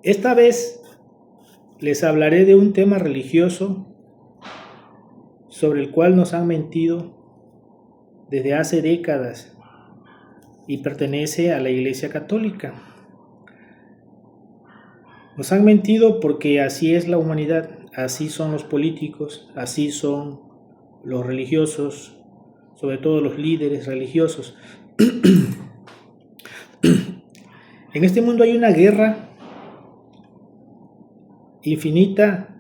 Esta vez les hablaré de un tema religioso sobre el cual nos han mentido desde hace décadas y pertenece a la Iglesia Católica. Nos han mentido porque así es la humanidad, así son los políticos, así son los religiosos, sobre todo los líderes religiosos. En este mundo hay una guerra infinita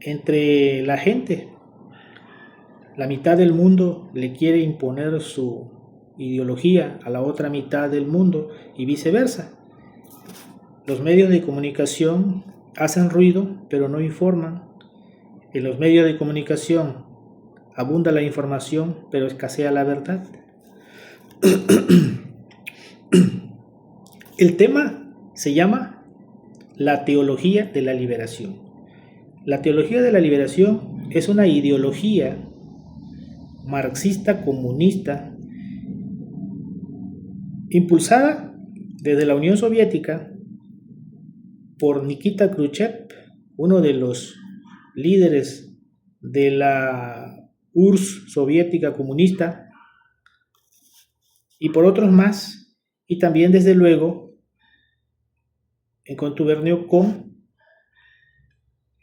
entre la gente. La mitad del mundo le quiere imponer su ideología a la otra mitad del mundo y viceversa. Los medios de comunicación hacen ruido, pero no informan. En los medios de comunicación abunda la información, pero escasea la verdad. El tema se llama la teología de la liberación. La teología de la liberación es una ideología marxista comunista impulsada desde la Unión Soviética por Nikita Khrushchev, uno de los líderes de la URSS soviética comunista, y por otros más, y también desde luego en contubernio con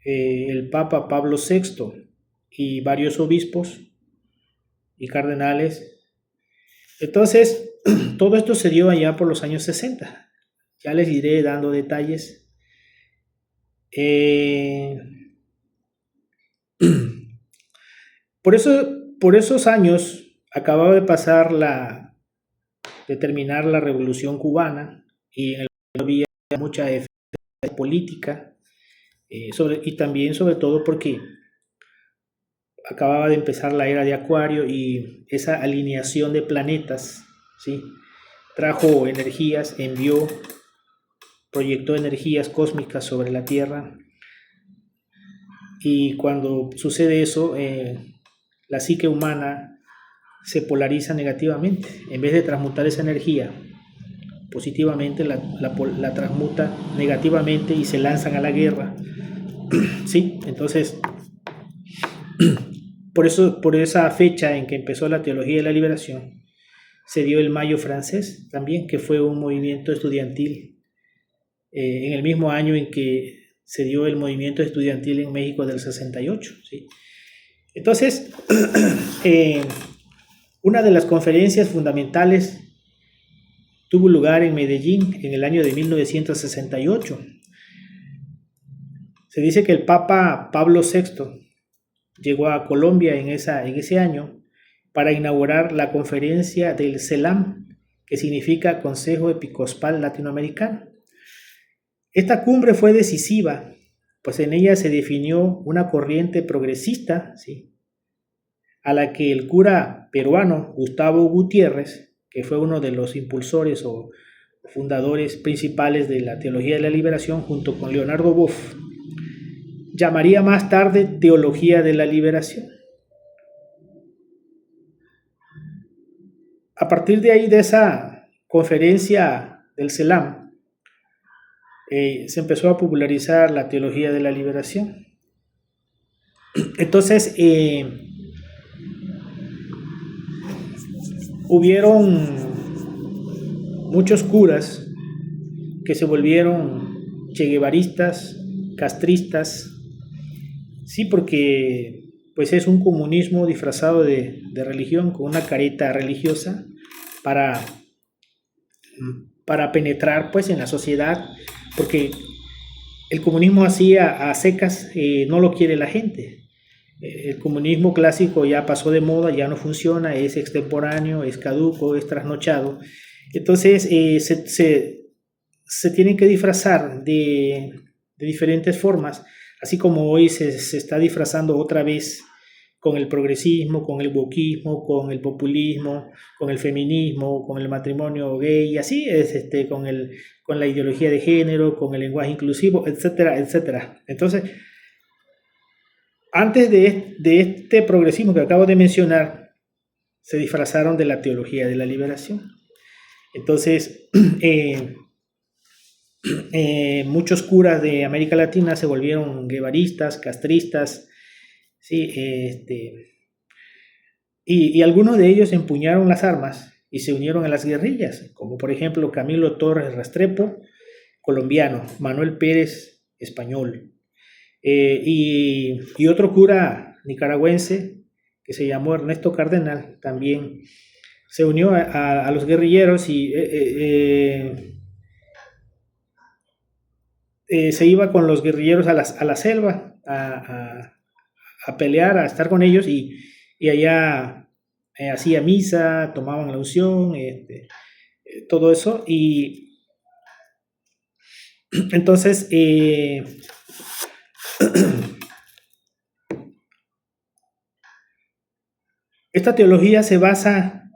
el Papa Pablo VI y varios obispos y cardenales. Entonces, todo esto se dio allá por los años 60. Ya les iré dando detalles. Por esos años acababa de terminar la Revolución Cubana, y en el había mucha política, y también sobre todo porque acababa de empezar la era de Acuario y esa alineación de planetas, ¿sí? Trajo energías, proyectó energías cósmicas sobre la Tierra, y cuando sucede eso, la psique humana se polariza negativamente. En vez de transmutar esa energía positivamente, la transmuta negativamente y se lanzan a la guerra. ¿Sí? Entonces, por esa fecha en que empezó la teología de la liberación, se dio el Mayo francés también, que fue un movimiento estudiantil en el mismo año en que se dio el movimiento estudiantil en México del 68. ¿Sí? Entonces, una de las conferencias fundamentales tuvo lugar en Medellín en el año de 1968. Se dice que el Papa Pablo VI llegó a Colombia en ese año para inaugurar la conferencia del CELAM, que significa Consejo Episcopal Latinoamericano. Esta cumbre fue decisiva, pues en ella se definió una corriente progresista, ¿sí?, a la que el cura peruano Gustavo Gutiérrez, que fue uno de los impulsores o fundadores principales de la teología de la liberación, junto con Leonardo Boff, llamaría más tarde teología de la liberación. A partir de ahí, de esa conferencia del CELAM, se empezó a popularizar la teología de la liberación. Entonces, hubieron muchos curas que se volvieron cheguevaristas, castristas, sí, porque pues es un comunismo disfrazado de religión, con una careta religiosa para penetrar pues en la sociedad, porque el comunismo así a secas no lo quiere la gente. El comunismo clásico ya pasó de moda, ya no funciona, es extemporáneo, es caduco, es trasnochado. Entonces se tienen que disfrazar de diferentes formas, así como hoy se está disfrazando otra vez con el progresismo, con el wokismo, con el populismo, con el feminismo, con el matrimonio gay, y así es, con la ideología de género, con el lenguaje inclusivo, etcétera, etcétera. Entonces, antes de este progresismo que acabo de mencionar, se disfrazaron de la teología de la liberación. Entonces, Muchos curas de América Latina se volvieron guevaristas, castristas, ¿sí? Y algunos de ellos empuñaron las armas y se unieron a las guerrillas, como por ejemplo Camilo Torres Restrepo, colombiano, Manuel Pérez, español, y otro cura nicaragüense que se llamó Ernesto Cardenal, también se unió a los guerrilleros y se iba con los guerrilleros a la selva a pelear, a estar con ellos y allá hacía misa, tomaban la unción, todo eso. Y entonces esta teología se basa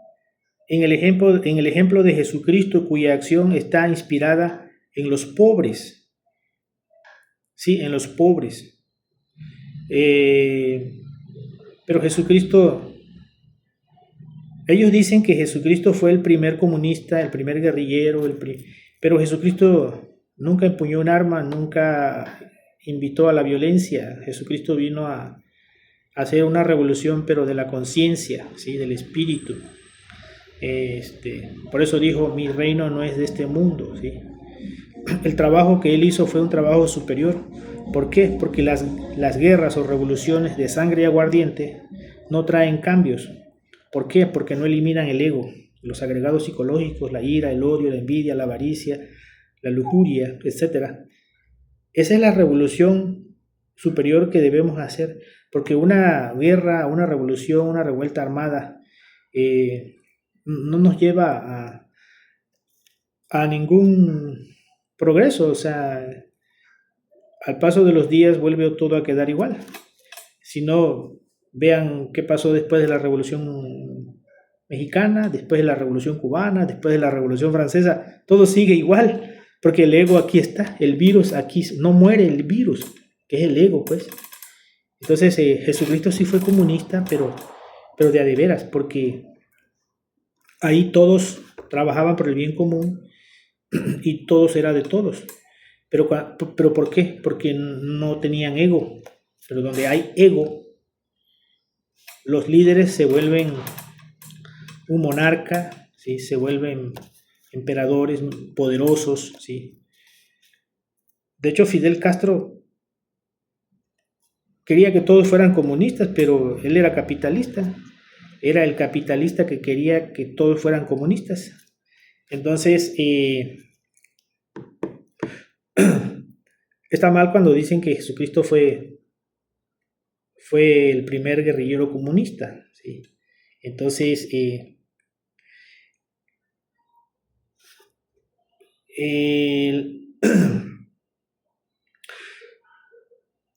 en el ejemplo de Jesucristo, cuya acción está inspirada en los pobres, ¿sí? En los pobres. Pero Jesucristo, ellos dicen que Jesucristo fue el primer comunista, el primer guerrillero, pero Jesucristo nunca empuñó un arma, nunca invitó a la violencia. Jesucristo vino a hacer una revolución, pero de la conciencia, ¿sí? Del espíritu. Por eso dijo, mi reino no es de este mundo, ¿sí? El trabajo que él hizo fue un trabajo superior. ¿Por qué? Porque las guerras o revoluciones de sangre y aguardiente no traen cambios. ¿Por qué? Porque no eliminan el ego, los agregados psicológicos, la ira, el odio, la envidia, la avaricia, la lujuria, etc. Esa es la revolución superior que debemos hacer, porque una guerra, una revolución, una revuelta armada no nos lleva a ningún progreso. O sea, al paso de los días vuelve todo a quedar igual. Si no, vean qué pasó después de la Revolución Mexicana, después de la Revolución Cubana, después de la Revolución Francesa, todo sigue igual, porque el ego aquí está, el virus aquí, no muere el virus, que es el ego, pues. Entonces Jesucristo sí fue comunista, pero de a de veras, porque ahí todos trabajaban por el bien común y todos era de todos. Pero ¿por qué? Porque no tenían ego. Pero donde hay ego, los líderes se vuelven un monarca, ¿sí? Se vuelven emperadores poderosos, ¿sí? De hecho, Fidel Castro quería que todos fueran comunistas, pero él era capitalista. Era el capitalista que quería que todos fueran comunistas. Entonces, está mal cuando dicen que Jesucristo fue el primer guerrillero comunista, ¿sí? Entonces,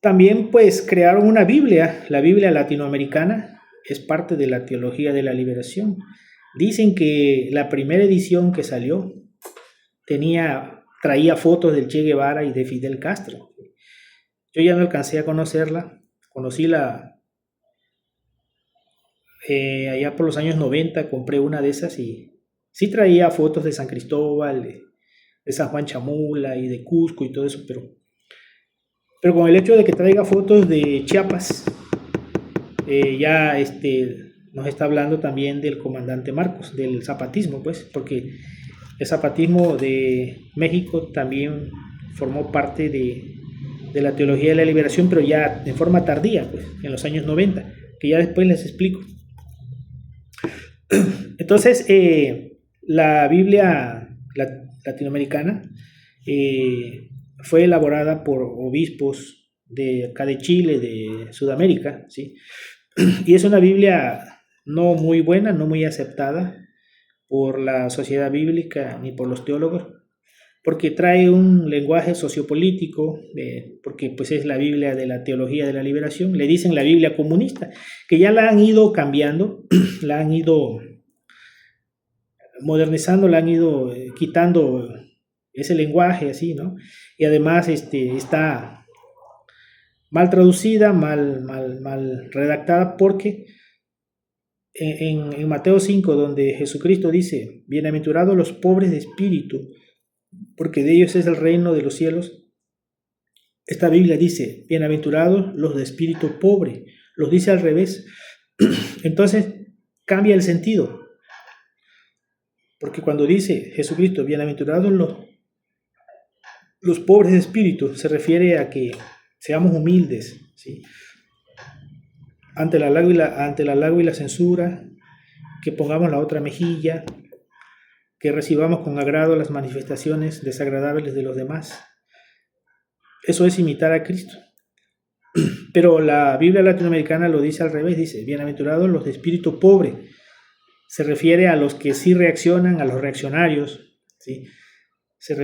también pues crearon una Biblia. La Biblia latinoamericana es parte de la teología de la liberación. Dicen que la primera edición que salió traía fotos del Che Guevara y de Fidel Castro. Yo ya no alcancé a conocerla, conocíla allá por los años 90, compré una de esas y sí traía fotos de San Cristóbal, de San Juan Chamula y de Cusco y todo eso, pero con el hecho de que traiga fotos de Chiapas, ya nos está hablando también del comandante Marcos, del zapatismo, pues, porque el zapatismo de México también formó parte de la teología de la liberación, pero ya de forma tardía, pues, en los años 90, que ya después les explico. Entonces, la Biblia latinoamericana fue elaborada por obispos de acá de Chile, de Sudamérica, ¿sí? Y es una Biblia no muy buena, no muy aceptada por la sociedad bíblica ni por los teólogos, porque trae un lenguaje sociopolítico, porque pues es la Biblia de la teología de la liberación. Le dicen la Biblia comunista, que ya la han ido cambiando, la han ido modernizando, la han ido quitando ese lenguaje así, ¿no? Y además está mal traducida, mal redactada, porque en Mateo 5, donde Jesucristo dice, bienaventurados los pobres de espíritu, porque de ellos es el reino de los cielos. Esta Biblia dice, bienaventurados los de espíritu pobre, los dice al revés. Entonces cambia el sentido, porque cuando dice Jesucristo, bienaventurados los pobres de espíritu, se refiere a que seamos humildes, ¿sí? Ante el halago y la censura, que pongamos la otra mejilla, que recibamos con agrado las manifestaciones desagradables de los demás. Eso es imitar a Cristo. Pero la Biblia latinoamericana lo dice al revés, dice, bienaventurados los de espíritu pobre. Se refiere a los que sí reaccionan, a los reaccionarios, ¿sí? Se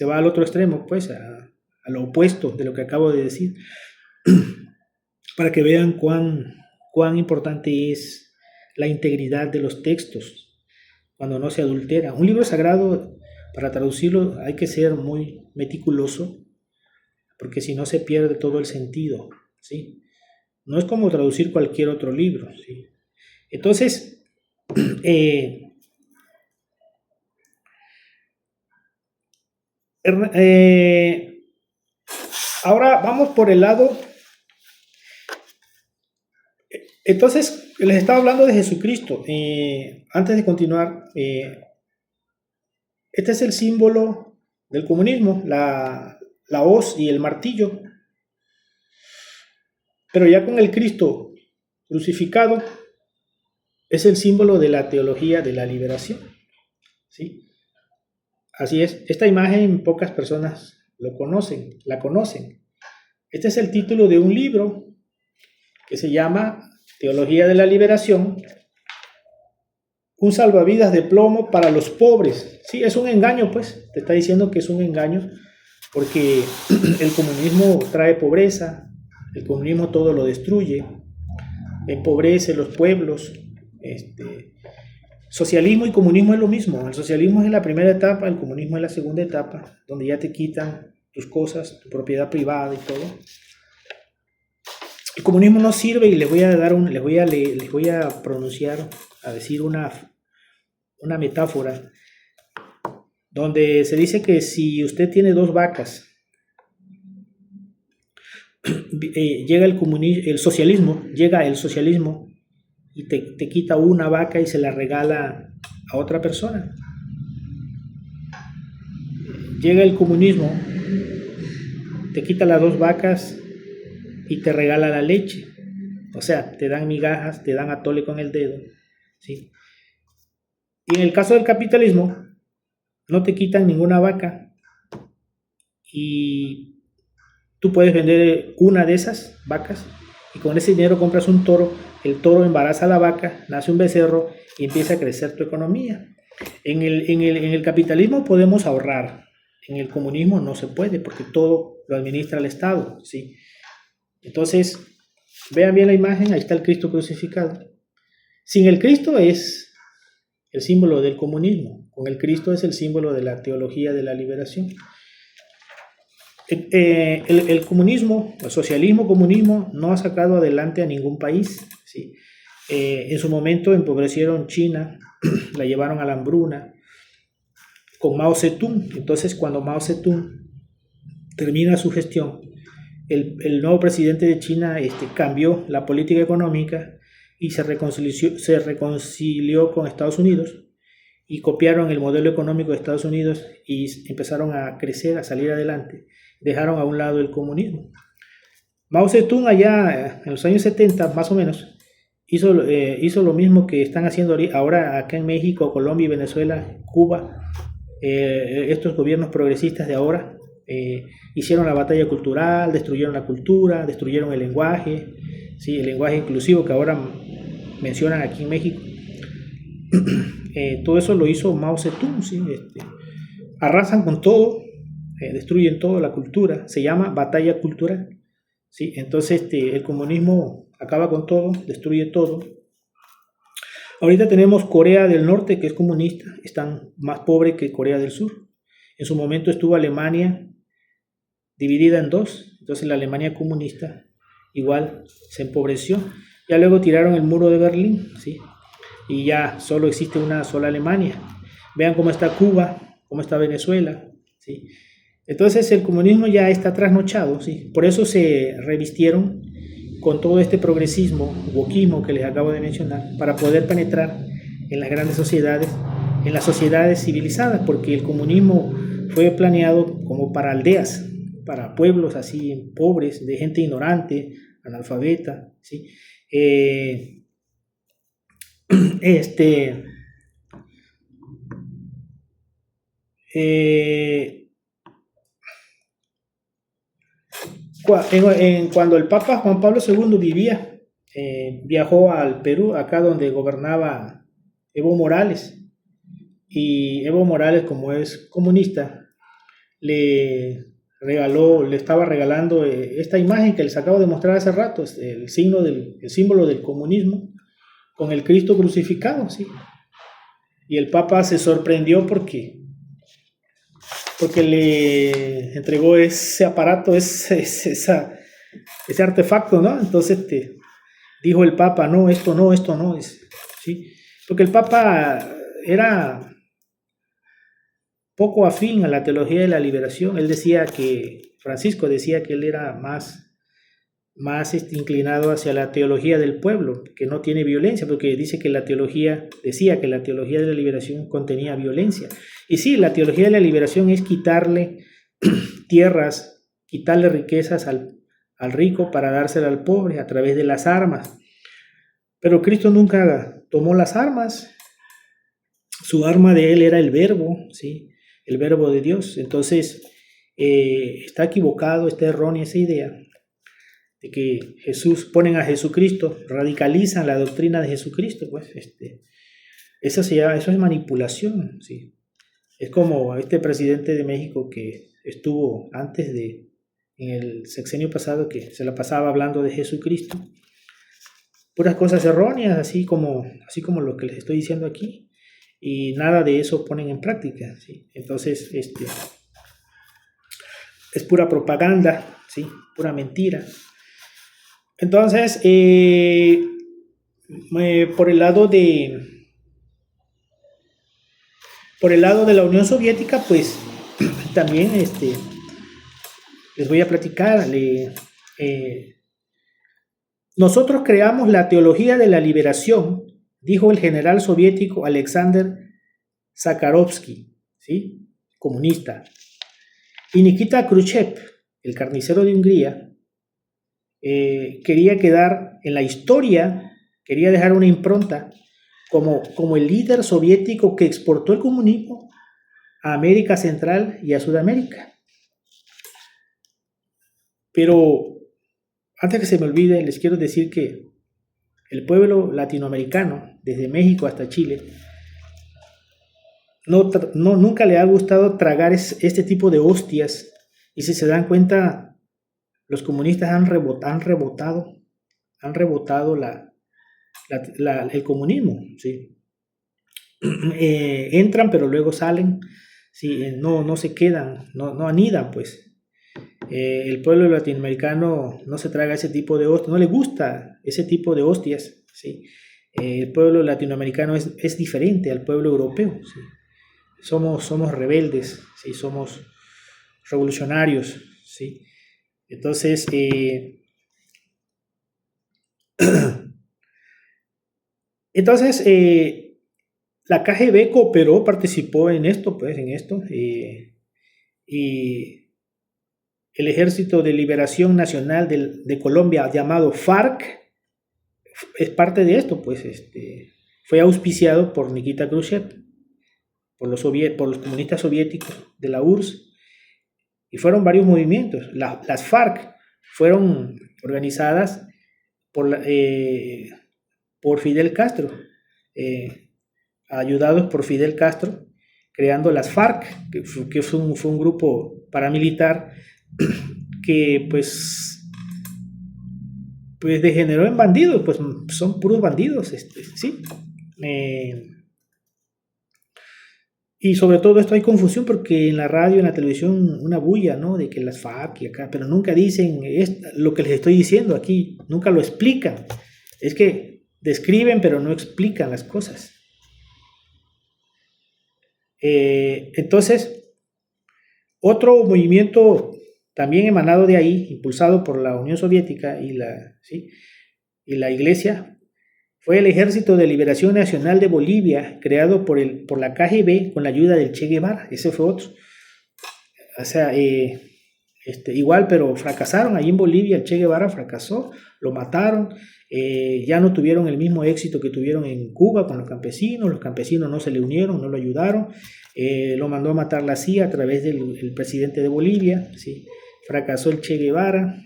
va al otro extremo, pues, a lo opuesto de lo que acabo de decir, para que vean cuán importante es la integridad de los textos cuando no se adultera. Un libro sagrado, para traducirlo, hay que ser muy meticuloso, porque si no se pierde todo el sentido, ¿sí? No es como traducir cualquier otro libro, ¿sí? Entonces, ahora vamos por el lado. Entonces, les estaba hablando de Jesucristo. Antes de continuar, este es el símbolo del comunismo, la hoz y el martillo. Pero ya con el Cristo crucificado, es el símbolo de la teología de la liberación, ¿sí? Así es. Esta imagen pocas personas la conocen. Este es el título de un libro que se llama Teología de la Liberación, un salvavidas de plomo para los pobres. Sí, es un engaño, pues. Te está diciendo que es un engaño porque el comunismo trae pobreza, el comunismo todo lo destruye, empobrece los pueblos. Socialismo y comunismo es lo mismo. El socialismo es la primera etapa, el comunismo es la segunda etapa, donde ya te quitan tus cosas, tu propiedad privada y todo. El comunismo no sirve y les voy a pronunciar, a decir una metáfora, donde se dice que si usted tiene 2 vacas, llega el socialismo y te quita una vaca y se la regala a otra persona. Llega el comunismo, te quita las 2 vacas y te regala la leche. O sea, te dan migajas, te dan atole con el dedo, ¿sí? Y en el caso del capitalismo, no te quitan ninguna vaca y tú puedes vender una de esas vacas y con ese dinero compras un toro. El toro embaraza a la vaca, nace un becerro y empieza a crecer tu economía. En el capitalismo podemos ahorrar, en el comunismo no se puede porque todo lo administra el Estado, ¿sí? Entonces, vean bien la imagen, ahí está el Cristo crucificado. Sin el Cristo es el símbolo del comunismo, con el Cristo es el símbolo de la teología de la liberación. El comunismo, el socialismo comunismo no ha sacado adelante a ningún país, ¿sí? En su momento empobrecieron China, la llevaron a la hambruna con Mao Zedong. Entonces cuando Mao Zedong termina su gestión, el nuevo presidente de China cambió la política económica y se reconcilió con Estados Unidos y copiaron el modelo económico de Estados Unidos y empezaron a crecer, a salir adelante. Dejaron a un lado el comunismo. Mao Zedong allá en los años 70 más o menos hizo lo mismo que están haciendo ahora acá en México, Colombia y Venezuela, Cuba. Estos gobiernos progresistas de ahora hicieron la batalla cultural, destruyeron la cultura, destruyeron el lenguaje, ¿sí? El lenguaje inclusivo que ahora mencionan aquí en México. Todo eso lo hizo Mao Zedong, ¿sí? Arrasan con todo, destruyen toda la cultura, se llama batalla cultural, ¿sí? Entonces el comunismo acaba con todo, destruye todo. Ahorita tenemos Corea del Norte, que es comunista, están más pobre que Corea del Sur. En su momento estuvo Alemania dividida en 2, entonces la Alemania comunista igual se empobreció. Ya luego tiraron el muro de Berlín, ¿sí? Y ya solo existe una sola Alemania. Vean cómo está Cuba. cómo está Venezuela, ¿sí? Entonces el comunismo ya está trasnochado, ¿sí? Por eso se revistieron con todo este progresismo, wokismo que les acabo de mencionar, para poder penetrar en las grandes sociedades, en las sociedades civilizadas, porque el comunismo fue planeado como para aldeas, para pueblos así pobres, de gente ignorante, analfabeta, ¿sí? Este, cuando el Papa Juan Pablo II vivía, viajó al Perú, acá donde gobernaba Evo Morales, y Evo Morales, como es comunista, le estaba regalando esta imagen que les acabo de mostrar hace rato, el símbolo del comunismo, con el Cristo crucificado, ¿sí? Y el Papa se sorprendió porque le entregó ese aparato, ese artefacto, ¿no? Entonces dijo el Papa, no, esto no, ¿sí? Porque el Papa era poco afín a la teología de la liberación. Francisco decía que él era más inclinado hacia la teología del pueblo, que no tiene violencia, porque decía que la teología de la liberación contenía violencia. Y sí, la teología de la liberación es quitarle tierras, quitarle riquezas al rico para dársela al pobre a través de las armas. Pero Cristo nunca tomó las armas. Su arma de él era el verbo, ¿sí? El verbo de Dios. Entonces, está equivocado, está errónea esa idea de que ponen a Jesucristo, radicalizan la doctrina de Jesucristo, pues eso es manipulación, ¿sí? Es como este presidente de México que estuvo en el sexenio pasado, que se la pasaba hablando de Jesucristo, puras cosas erróneas, así como lo que les estoy diciendo aquí, y nada de eso ponen en práctica, ¿sí? Entonces, es pura propaganda, ¿sí? Pura mentira. Entonces, por el lado de la Unión Soviética, pues también les voy a platicar. Nosotros creamos la teología de la liberación, dijo el general soviético Alexander Zakharovsky, ¿sí? Comunista. Y Nikita Khrushchev, el carnicero de Hungría, quería quedar en la historia, quería dejar una impronta como el líder soviético que exportó el comunismo a América Central y a Sudamérica. Pero antes que se me olvide, les quiero decir que el pueblo latinoamericano, desde México hasta Chile, nunca le ha gustado tragar este tipo de hostias, y si se dan cuenta, los comunistas han rebotado el comunismo, ¿sí? Entran pero luego salen, ¿sí? No se quedan, no anidan, pues. El pueblo latinoamericano no se traga ese tipo de hostias, no le gusta ese tipo de hostias, ¿sí? El pueblo latinoamericano es diferente al pueblo europeo, ¿sí? Somos rebeldes, ¿sí? Somos revolucionarios, ¿sí? Entonces, la KGB cooperó, participó en esto, y el Ejército de Liberación Nacional de Colombia, llamado FARC, es parte de esto, pues, fue auspiciado por Nikita Khrushchev, por los comunistas soviéticos de la URSS, y fueron varios movimientos. Las FARC fueron organizadas por Fidel Castro, ayudados por Fidel Castro, creando las FARC, que fue un grupo paramilitar que pues degeneró en bandidos, pues son puros bandidos, ¿sí? Y sobre todo esto hay confusión porque en la radio, en la televisión, una bulla, ¿no? De que las FARC y acá, pero nunca dicen lo que les estoy diciendo aquí, nunca lo explican. Es que describen pero no explican las cosas. Entonces, otro movimiento también emanado de ahí, impulsado por la Unión Soviética ¿sí? y la Iglesia, fue el Ejército de Liberación Nacional de Bolivia, creado por la KGB con la ayuda del Che Guevara. Ese fue otro. O sea, igual, pero fracasaron. Allí en Bolivia el Che Guevara fracasó, lo mataron, ya no tuvieron el mismo éxito que tuvieron en Cuba con los campesinos no se le unieron, no lo ayudaron, lo mandó a matar la CIA a través del presidente de Bolivia, ¿sí? Fracasó el Che Guevara.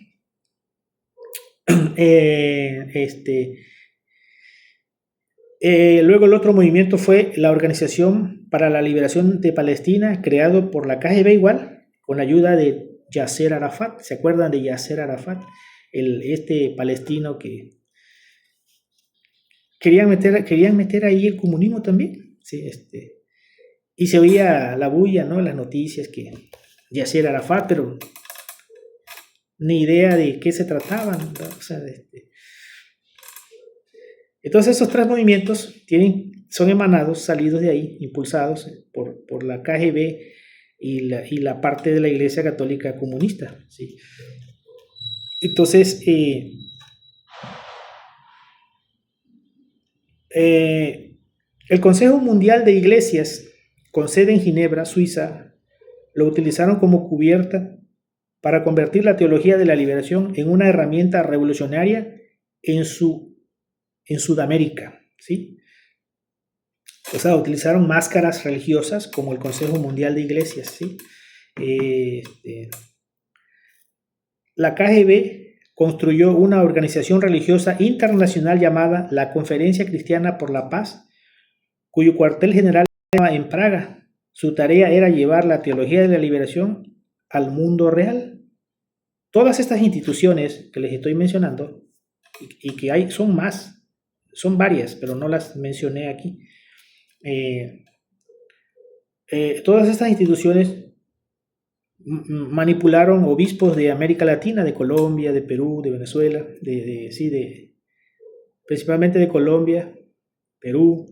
Luego el otro movimiento fue la Organización para la Liberación de Palestina, creado por la KGB igual, con la ayuda de Yasser Arafat. ¿Se acuerdan de Yasser Arafat? Este palestino que querían meter ahí el comunismo también. Sí, y se oía la bulla, ¿no? Las noticias que Yasser Arafat, pero ni idea de qué se trataban, ¿no? O sea, entonces esos tres movimientos son emanados, salidos de ahí, impulsados por la KGB y la parte de la Iglesia Católica Comunista, ¿sí? Entonces, el Consejo Mundial de Iglesias, con sede en Ginebra, Suiza, lo utilizaron como cubierta para convertir la teología de la liberación en una herramienta revolucionaria en Sudamérica, ¿sí? O sea, utilizaron máscaras religiosas como el Consejo Mundial de Iglesias, ¿sí? La KGB construyó una organización religiosa internacional llamada la Conferencia Cristiana por la Paz, cuyo cuartel general estaba en Praga. Su tarea era llevar la teología de la liberación al mundo real. Todas estas instituciones que les estoy mencionando, y que son varias, pero no las mencioné aquí. Todas estas instituciones manipularon obispos de América Latina, de Colombia, de Perú, de Venezuela, principalmente de Colombia, Perú,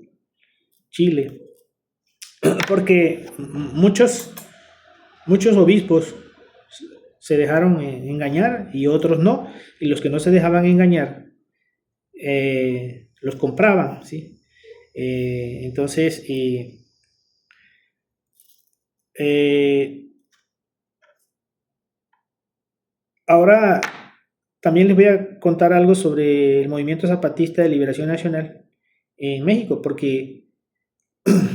Chile, porque muchos obispos se dejaron engañar y otros no, y los que no se dejaban engañar los compraban, ¿sí? Entonces, ahora también les voy a contar algo sobre el movimiento zapatista de liberación nacional en México, porque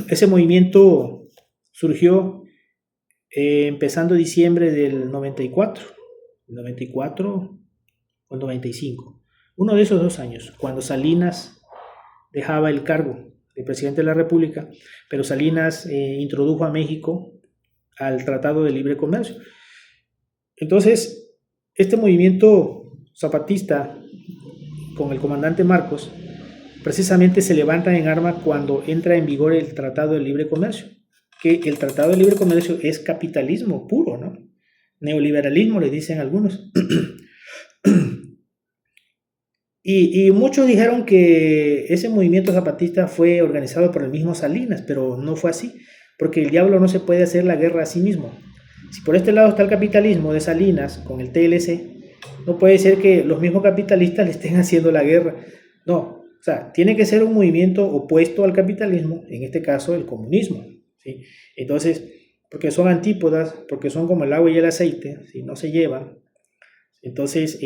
ese movimiento surgió empezando diciembre del 94 o 95, uno de esos 2 años, cuando Salinas dejaba el cargo de presidente de la República, pero Salinas introdujo a México al Tratado de Libre Comercio. Entonces, este movimiento zapatista con el comandante Marcos precisamente se levanta en arma cuando entra en vigor el Tratado de Libre Comercio, que el Tratado de Libre Comercio es capitalismo puro, ¿no? Neoliberalismo, le dicen algunos. Y muchos dijeron que ese movimiento zapatista fue organizado por el mismo Salinas, pero no fue así, porque el diablo no se puede hacer la guerra a sí mismo. Si por este lado está el capitalismo de Salinas con el TLC, no puede ser que los mismos capitalistas le estén haciendo la guerra. No, o sea, tiene que ser un movimiento opuesto al capitalismo, en este caso el comunismo, ¿sí? Entonces, porque son antípodas, porque son como el agua y el aceite, ¿sí? No se llevan. Entonces,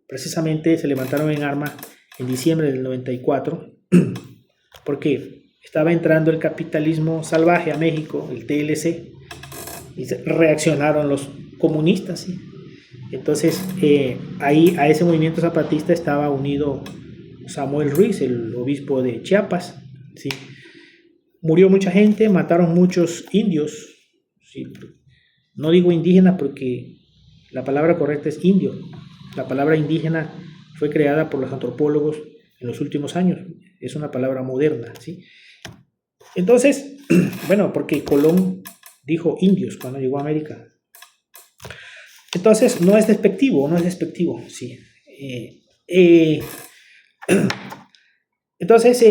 precisamente se levantaron en armas en diciembre del 94, porque estaba entrando el capitalismo salvaje a México, el TLC, y reaccionaron los comunistas, ¿sí? Entonces, ahí a ese movimiento zapatista estaba unido Samuel Ruiz, el obispo de Chiapas, ¿sí? Murió mucha gente, mataron muchos indios, ¿sí? No digo indígenas porque la palabra correcta es indio. La palabra indígena fue creada por los antropólogos en los últimos años. Es una palabra moderna, ¿sí? Entonces, bueno, porque Colón dijo indios cuando llegó a América. Entonces, no es despectivo, sí. Entonces,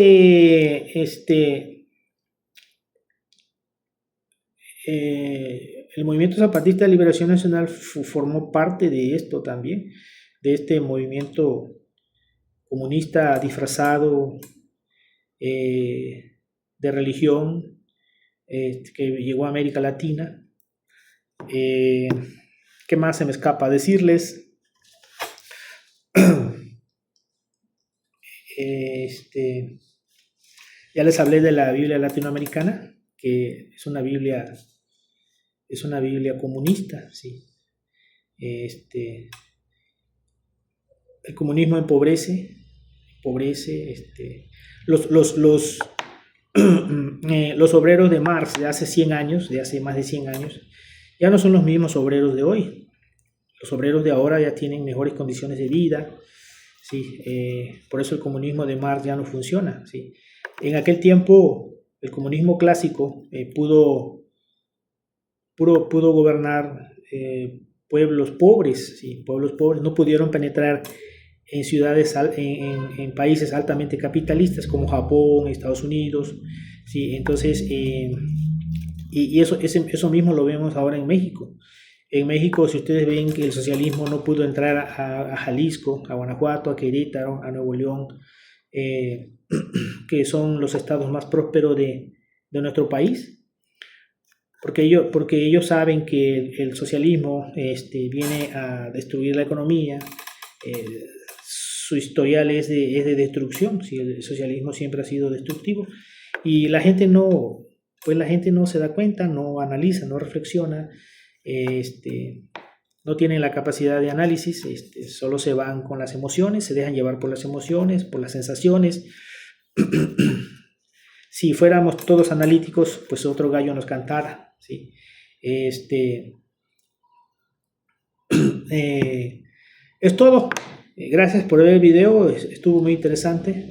el movimiento zapatista de liberación nacional formó parte de esto también, de este movimiento comunista disfrazado de religión que llegó a América Latina. ¿Qué más se me escapa decirles? Ya les hablé de la Biblia latinoamericana, que es una Biblia comunista, ¿sí? El comunismo empobrece, los obreros de Marx de hace 100 años, de hace más de 100 años, ya no son los mismos obreros de hoy. Los obreros de ahora ya tienen mejores condiciones de vida, ¿sí? Por eso el comunismo de Marx ya no funciona, ¿sí? En aquel tiempo el comunismo clásico pudo gobernar pueblos pobres, ¿sí? Pueblos pobres no pudieron penetrar en ciudades, en países altamente capitalistas como Japón, Estados Unidos, ¿sí? Entonces, y eso mismo lo vemos ahora en México. En México, si ustedes ven que el socialismo no pudo entrar a Jalisco, a Guanajuato, a Querétaro, a Nuevo León, que son los estados más prósperos de nuestro país, porque ellos saben que el socialismo viene a destruir la economía. Su historial es de destrucción, ¿sí? El socialismo siempre ha sido destructivo y la gente no se da cuenta, no analiza, no reflexiona, no tienen la capacidad de análisis, solo se van con las emociones, se dejan llevar por las emociones, por las sensaciones. Si fuéramos todos analíticos, pues otro gallo nos cantara, ¿sí? Es todo. Gracias por ver el video, estuvo muy interesante.